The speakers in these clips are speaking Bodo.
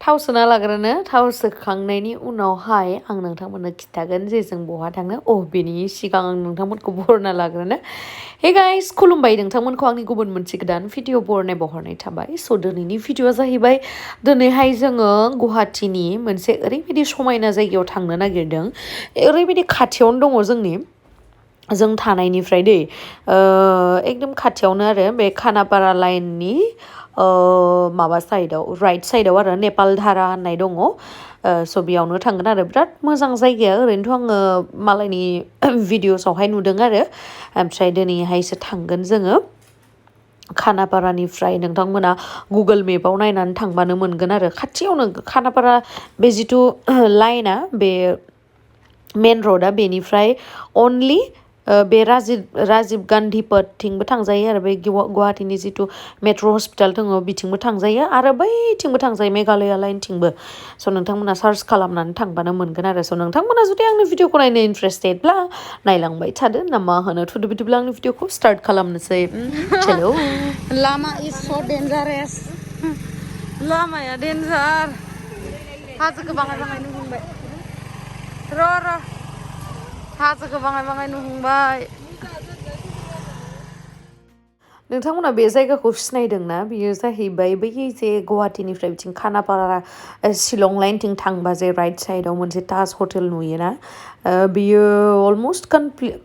थाव सोना लाग्रोनो थाव सोखांनायनि उनावहाय आं नोंथांमोननो खिन्थागोन जे जों बहा थाङो बेनि सिगां आं नोंथांमोनखौ बरना लाग्रोनो हे गाइस खुलुमबाय नोंथांमोनखौ आंनि गुबुन मोनसे गोदान भिडिअ बहरनाय थाबाय स' दिनैनि भिडिअआ जाहैबाय दिनैहाय जोङो गुवाहाटीनि मोनसे ओरैबायदि समायना जायगायाव थांनो नागिरदों ओरैबायदि खाथियावनो दङ जों थानायनिफ्राय दै एकदम खाथियावनो आरो बे खानापारा लाइननि माबा साइडआव राइट साइडआव आरो नेपाल धारा होननाय दङ स' बेयावनो थांगोन आरो बिराद मोजां जायगाया ओरैनोथ' आङो मालायनि भिडिअसआवहाय नुदों आरो ओमफ्राय दिनैहायसो थांगोन जोङो खानापारानिफ्राय नोंथांमोना गुगोल मेपाव नायनानै थांबानो मोनगोन आरो खाथियावनो खानापारा बे जिथु लाइना बे मेन रडआ बेनिफ्राय अनलि बे राजिब गान्धी पथथिंबो थांजायो आरो बे गुवाहाटीनि जिथु मेट्र' हस्पिटाल दङ बिथिंबो थांजायो आरो बैथिंबो थांजायो मेघालया लाइनथिंबो स' नोंथांमोना सार्च खालामनानै थांबानो मोनगोन आरो स' नोंथांमोना जुदि आंनि भिडिअखौ नायनो इन्टारेस्टेडब्ला नायलांबाय थादो ना मा होनो थुदो बिदिब्ला आंनि भिडिअखौ स्टार्ट खालामनोसै चलो लामा इज स' डेन्जारेस लामाया डेन्जार हाजोखौ बाङाय बाङाय नुहुरबाय र' हाजोखौ बाङाय नुहुरबाय नोंथांमोना बे जायगाखौ सिनायदोंना बियो जाहैबाय बै जे गुवाहाटीनिफ्राय बिथिं खानापारा शिलं लाइनथिं थांबा जे राइट साइडआव मोनसे ताज हटेल नुयोना बियो अलमस्ट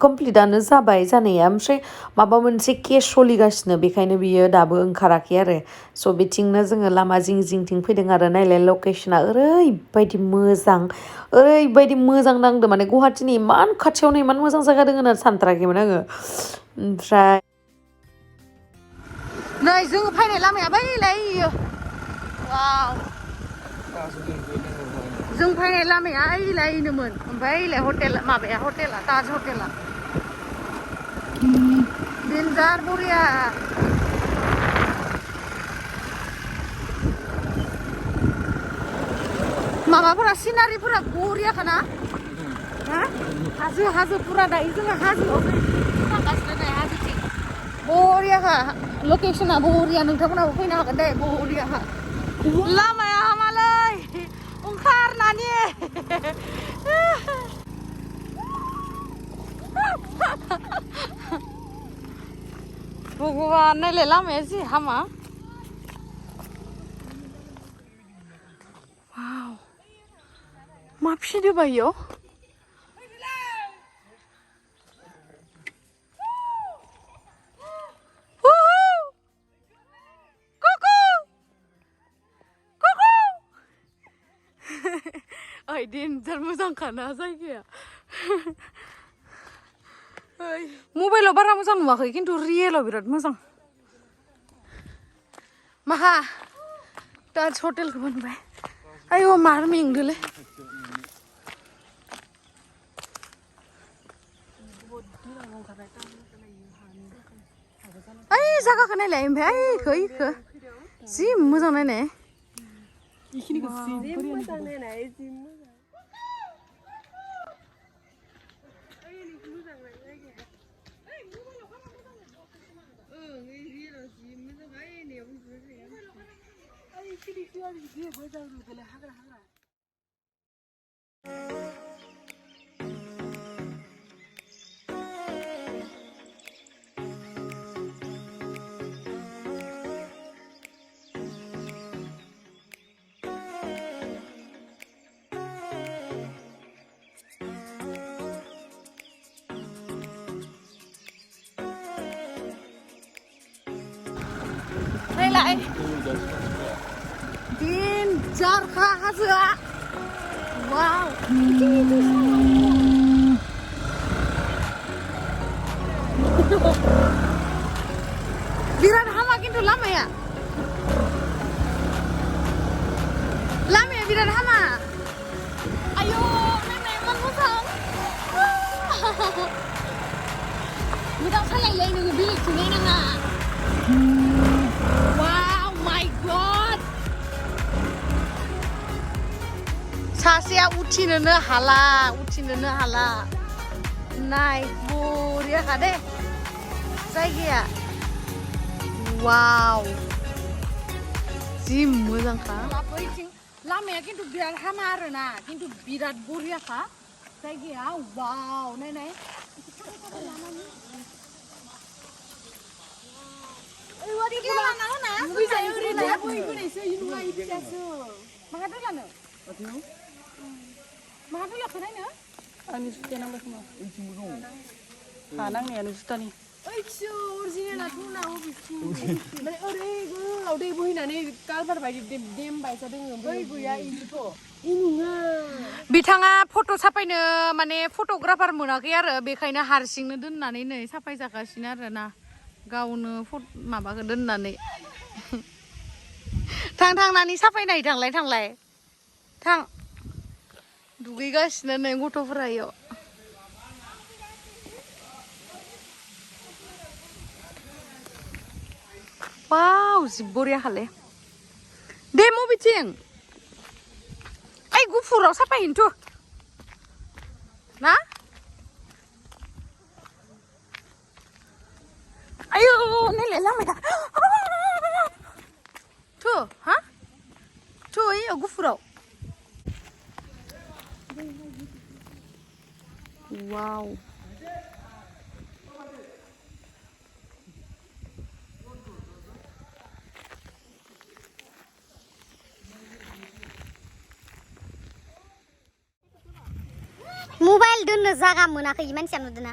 कमप्लिटआनो जाबाय जानाया ओमफ्राय माबा मोनसे केस सोलिगासिनो बेखायनो बियो दाबो ओंखाराखै आरो स' बिथिंनो जोङो लामा जिंथिं फैदों आरो नायलाय लकेसना ओरैबायदि मोजां नांदों माने गुवाहाटीनि इमान खाथियावनो इमान मोजां जायगा दङ होननानै सानथाराखैमोन आङो ओमफ्राय नै जोङो फैनाय लामाया बैलाय वाव जों फैनाय लामाया ओइलायनोमोन ओमफ्राय ओइलाय हटेला ताज हटेला डेन्जार बरिया माबाफोरा सिनारिफोरा बरियाखाना हाजो पुरा दायो जोङो हाजोआव थांगासिनो नै हाजोथिं बरियाखा लकेसना बरिया नोंथांमोनाबो फैनो हागोन दे बरियाखा लामाया हामालै ओंखारनानै भगवान नायलाय लामाया जि हामा मा फिदो बायो डेन्जार मोजांखाना जायगाया मबाइलाव बारा मोजां नुवाखै खिन्थु रियेलाव बिराद मोजां माहा ताज हटेलखौ मोनबाय आयौ मार मेंदोलै ओइ जागाखौ नायलाय ओमफ्राय इखो जि मोजां नायनाय नायलाय डेन्जारखा हाजोआ वाव बिराद हामा खिन्थु लामाया बिराद हामा आयौ नायनाय इमान मोजां मोजां सालायलाय नोङो बेलेगथिं नायनाङा वाव माय गड सासेया उथिनोनो हाला नाय बरियाखा दे जायगाया वाव जि मोजांखा लामाया खिन्थु बिराद हामा आरोना खिन्थु बिराद बरियाखा जायगाया वाव नाय आंनि जुथाया नांबाय खोमा हा नांनायानो जुथानि दै बोहैनानै कालभार बायदि देम बायसा दोङो बै गैया बिथाङा फट' साफायनो माने फट'ग्राफार मोनाखै आरो बेखायनो हारसिंनो दोननानै नै साफाय जागासिनो आरो ना गावनो माबाखौ दोननानै थांनानै साफायनाय थांलाय थां दुगैगासिनो नै गथ'फोरा इयाव वाव जि बरिया खाले दे मबेथिं ओइ गुफुराव साफायहैनोथ' ना आयौ नैलाय लामाया थ' ओइयाव गुफुराव वाव मबाइल दोननो जागा मोनाखै मानसिया नुदोंना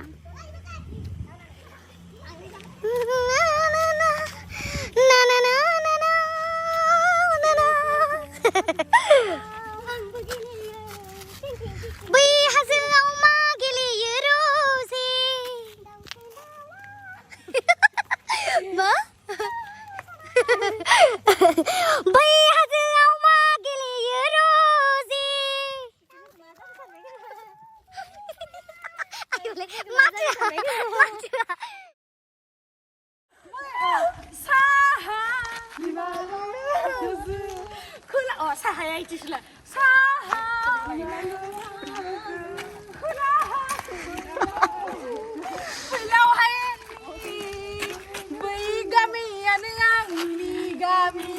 बै हाजोआव मा गेलेयो रजे मा बै हाजोआव मा गेलेयो रजे साहाया इदिसोला साहा फैलावहाय बै गामियानो आंनि गामि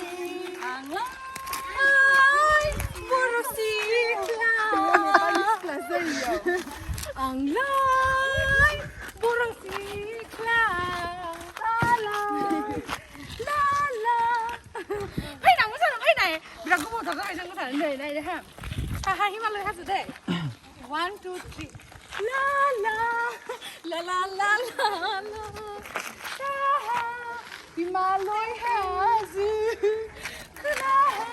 आंलाय बर' सिख्ला आंलाय बर' सिख्ला फैनां मोसानो फैनाय बिराद गोबावथार जाबाय जों मोसानो नै नायदो हा साहा हिमालय हाजो दे 1 2 3 ला ला ला ला ला ला ला साहा हिमालय हाजो खोलाहा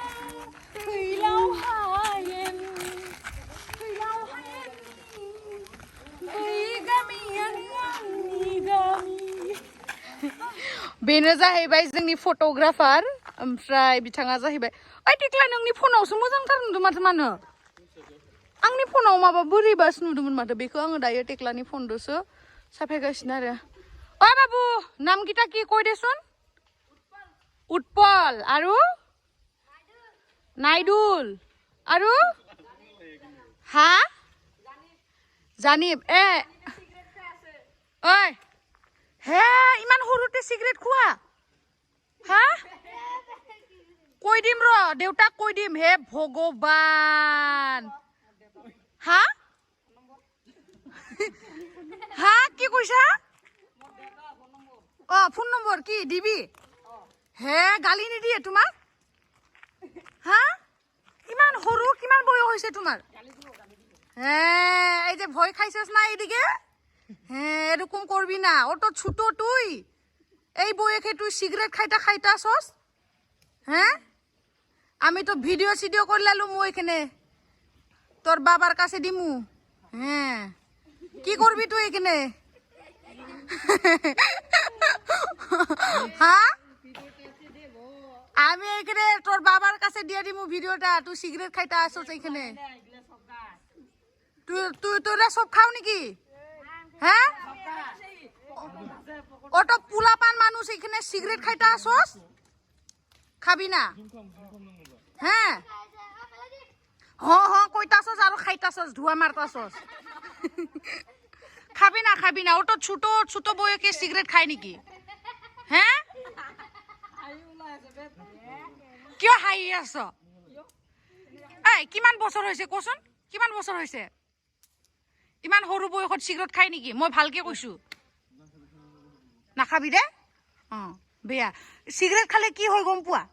फैलाव हायेन बै गामियानो आंनि गामि बेनो जाहैबाय जोंनि फट'ग्राफार ओमफ्राय बिथाङा जाहैबाय ओइ टेक्ला नोंनि फनावसो मोजांथार नुदों मानो आंनि फनाव माबा बोरैबासो नुदोंमोन माथो बेखौ आङो दायो टेक्लानि फनदोसो साफायगासिनो आरो ओइ बाबु नाम किटा की कय देसुन उत्पल आरो नाइडुल आरो हा জানিব ओइ হে ইমান সৰুতে সিগাৰেট খোৱা হা কৈ দিম ৰ দেউতাক কৈ দিম হে ভগৱান হা হা কি কৈছা ফোন নম্বৰ কি দিবি হে গালি নিদিয়ে তোমাক হা কিমান সৰু কিমান বয়স হৈছে তোমাৰ এই যে ভয় খাইছস না এইদিকে হ্যাঁ এরকম করবি না ও তো ছোট তুই এই বয়সে তুই সিগারেট খাইতাছস হ্যাঁ আমি তো ভিডিও সিডিও করে লালু মু এখানে তোর বাবার কাছে দিমু হ্যাঁ কি করবি তুই এখানে হ্যাঁ আমি এখানে তোর বাবার কাছে দিয়ে দিমু ভিডিওটা তুই সিগারেট খাইতাছস এখানে তোরা সব খাও নাকি হ্যাঁ ওটা পুলাপান মানুষ এখানে সিগারেট খাইতে আসস খাবি না হ্যাঁ কইতাছস আর খাইতাছস ধোয়া মারতাছস খাবি না ওটা ছোট ছোট বয়সে সিগারেট খায় নাকি হ্যাঁ কিয় হাঁহি আছ ঐ কিমান বছৰ হৈছে কোচোন কিমান বছৰ হৈছে ইমান সৰু বয়সত সিগাৰেট খাই নেকি মই ভালকে কৈছো নাখাবি দে বেয়া সিগাৰেট খালে কি হয় গম পোৱা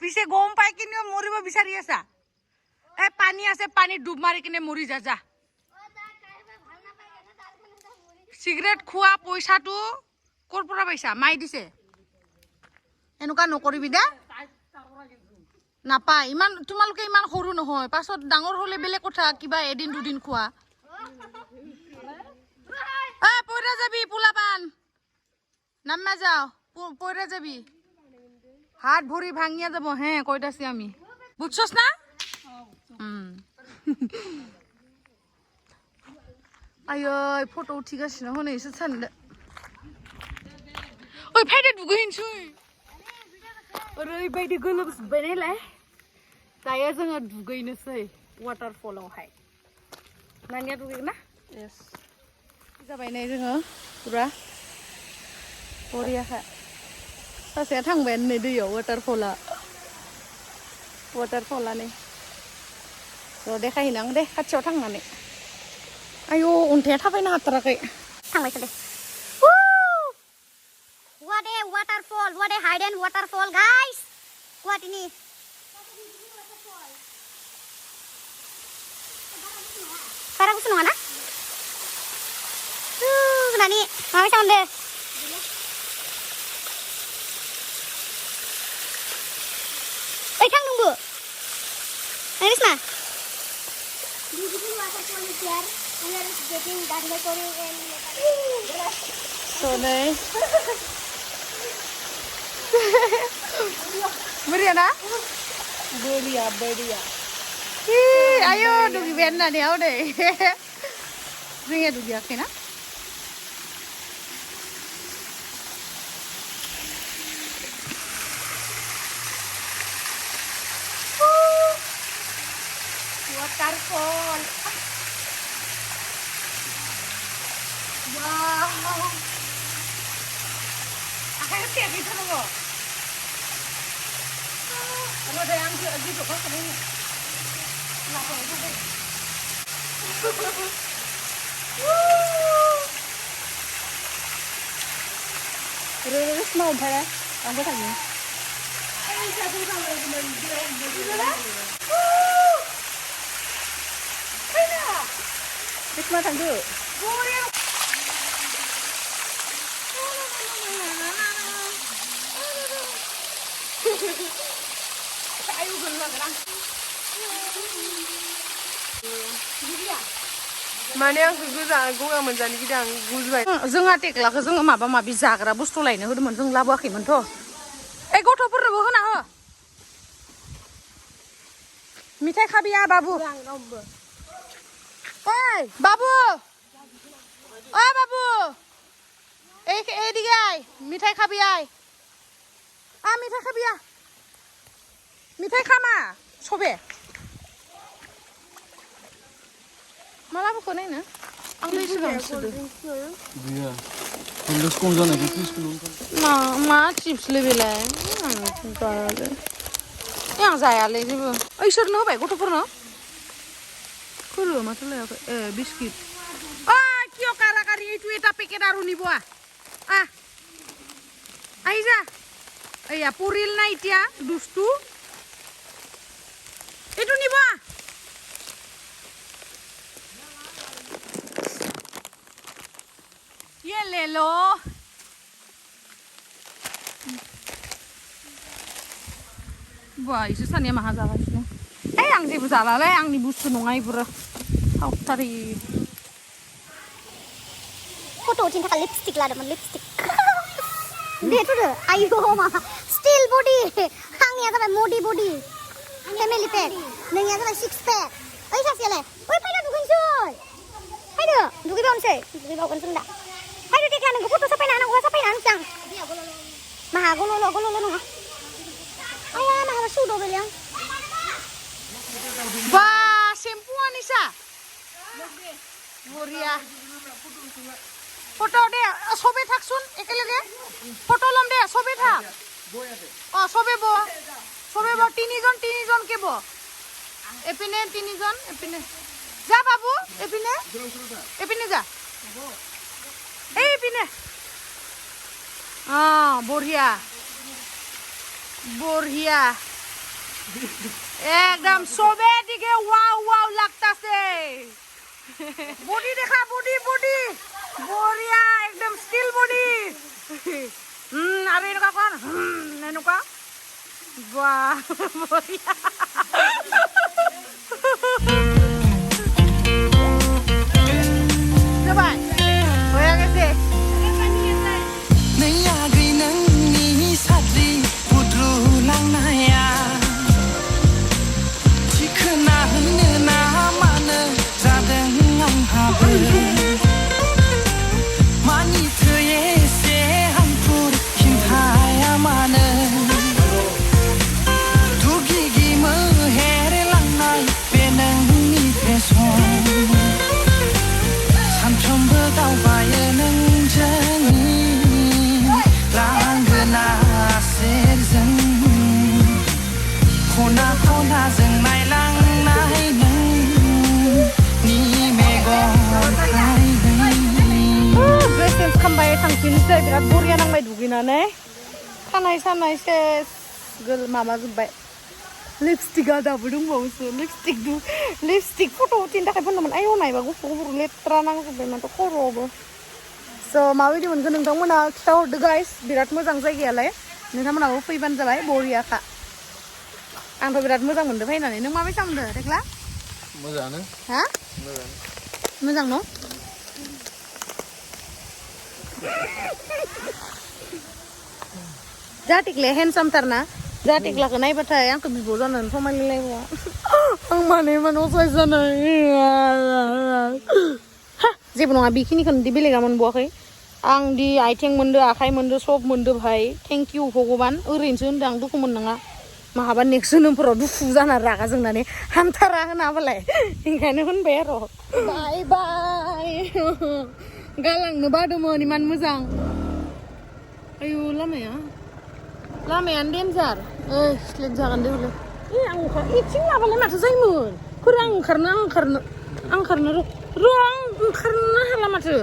পিছে গম পাই কিনে মৰিব বিচাৰি আছা এ পানী আছে পানী ডুব মাৰি কিনে মৰি যা যা সিগাৰেট খোৱা পইচাটো কৰ পৰা পাইছা মাই দিছে এনেকুৱা নকৰিবি দে নাপায় ইমান তোমালোকে ইমান সৰু নহয় পাছত ডাঙৰ হলে বেলেগ কথা কিবা এদিন দুদিন খোৱা পইৰা যাবি পোলাপান নামা যাও পইৰা যাবি হাত ভৰি ভাঙিয়া যাব হে কইতাছি আমি বুঝছস না আয় ফটো উঠি গাছিনা হনে এসে ছান্ডা ওই ফাইডে দুগैनसै ओरैबायदि गोलोमजोब्बाय नालाय दायो जोङो दुगैनोसै वाटारफलावहाय नानिया दुगैगोन ना यस जाबाय नै जोङो पुरा बरियाखा सासेया थांबाय नै दैयाव वाटारफला नै र' देखायहैनां दे खाथियाव थांनानै आयौ अन्थाया थाबायनो हाथाराखै थांबायसो दे What a waterfall, what a hidden waterfall, guys. What ini? Sekarang aku seneng mana? Nani, mau sama deh. Kang nunggu. Nani sana? Di sini waterfall biar harus jadi dan dekorin. So nice. Beria na? Beria. Ayo dugi benda dia udah. Ringnya dugi aku na? Waterfall. Wow. Akhirnya siap itu loh. Kalau ada yang gitu kan ini. Kenapa itu deh? Terus mau bayar? Apa tadi? Jatuh sama teman dia. Mana? Bisma tangguh. माने आंखौ गगा मोनजानो गिदों आं गुजुबाय जोंहा टेक्लाखौ जोङो माबा माबि जाग्रा बुस्थु लायनो होदोंमोन जों लाबोआखैमोनथ' ए गथ'फोरनोबो होना हो मिठाइ खाबिया बाबु ओइ बाबु ओइ बाबु এইদিকে আয় মিঠাই খাবি আয় মিঠাই খাবি মিঠাই খামা সবে Malah bukan ini, angin sedang sedih. Iya, tulis kongsan lagi tulis kongsan. Chips lebih lah, yang saya lagi bu. Isor no baik, goto pernah. Kuru macam lah, biskuit. Kyo kara kari itu tapi kita runi buah. Aiza, ya puril na itu ya, dustu. Itu nih buah. Ye lelo. Wah, itu sananya mahal banget sih. Yang sih besar lah, yang di bus nungai pura. Tahu tari. Foto cinta ke lipstick lah, teman lipstick. Dia tuh deh, ayo mah, still body, hangnya sampai modi body, family pack, nengnya sampai six pack. Ayo kasih le, oi pada dukun soy, ayo dukun bawon sunda. Ayo dia kan foto sampai anak gua sampai ancang. Mah gololo nunggu. Ayo mah harus sudah beliang. Wah, sempu Anissa. Boria. Foto deh, sobe thaksun, ekelege. Foto lom deh, sobe thak. Sobe bo. সবে বল তিনিজন কেব এপিনে তিনিজন এপিনে যা বাবু এপিনে যা এই এপিনে বঢ়িয়া একদম সবে দিকে ওয়াও লাগতাছে বডি দেখা বডি বঢ়িয়া একদম স্টিল বডি আৰু এনেকুৱা কন এনেকুৱা বাহ বঢ়িয়া যাবাই হয়ে গেছে थांफिनसै बिराद बरिया नांबाय दुगैनानै खानाय सानाय सेस माबाजोब्बाय लिपस्टिकआ दाबो दंबावोसो लिपस्टिक फट' उथिनो थाखाय फोनदोंमोन आयौ नायबा गुफुर लेथ्रा नांजोब्बाय माथो खर'आवबो स' माबायदि मोनगोन नोंथांमोना खिथाहरदो गाइस बिराद मोजां जायगायालाय नोंथांमोनाबो फैबानो जाबाय बरियाखा आंथ' बिराद मोजां मोनदों फैनानै नों माबायसा मोनदों रेख्ला मोजाङानो हा मोजां न' जाटिकलाया हेन्डसामथारना जाटिकलाखौ नायबाथाय आंखौ बिब' जानानै समायलायलायबावा आं माने असाइस जानाय जेबो नङा बेखिनिखौनो दि बेलेगा मोनबावाखै आं दि आथिं मोनदो आखाइ मोनदो सब मोनदो भाई थेंक इउ भगबान ओरैनोसो होनदों आं दुखु मोननाङा माहाबा नेक्स्ट जोनोमफोराव दुखु जाना रागा जोंनानै हामथारा होनाबालाय ओंखायनो होनबाय आरो बाय गालांनो बादोंमोन इमान मोजां आयु लामायानो देन्जार स्लेट जागोन दे हले आं इथिं माबालाय माथो जायोमोन फोर आं ओंखारनो हाला माथो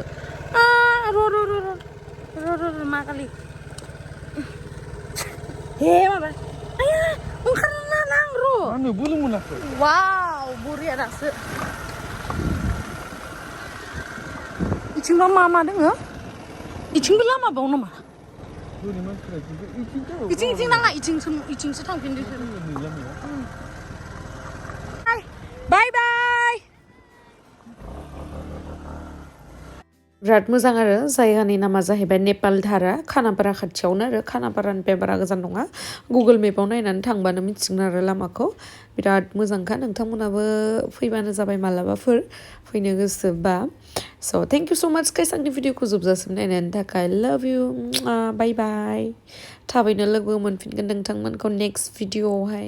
र' मा खालि हे माबा आया ओंखारनो हाला आं र' आंनो बोलो मोनाखै वाव बरिया दासो इथिंबा मा दोङो इथिंबो लामा बाव नामा इथिं नाङा इथिंसो थांफिनदो बाय बिराद मोजां आरो जायगानि नामा जाहैबाय नेपाल धारा खानापारा खाथियावनो आरो खानापारानिफ्राय बारा गोजान नङा गुगोल मेपाव नायनानै थांबानो मिथिगोन आरो लामाखौ बिराद मोजांखा नोंथांमोनाबो फैबानो जाबाय मालाबाफोर फैनो गोसोबा स' थेंक इउ स' माच गाइस आंनि भिडिअखौ जोबजासिम नायनायनि थाखाय लाभ इउ बाय थाबैनो लोगो मोनफिनगोन नोंथांमोनखौ नेक्स्ट भिडिअआवहाय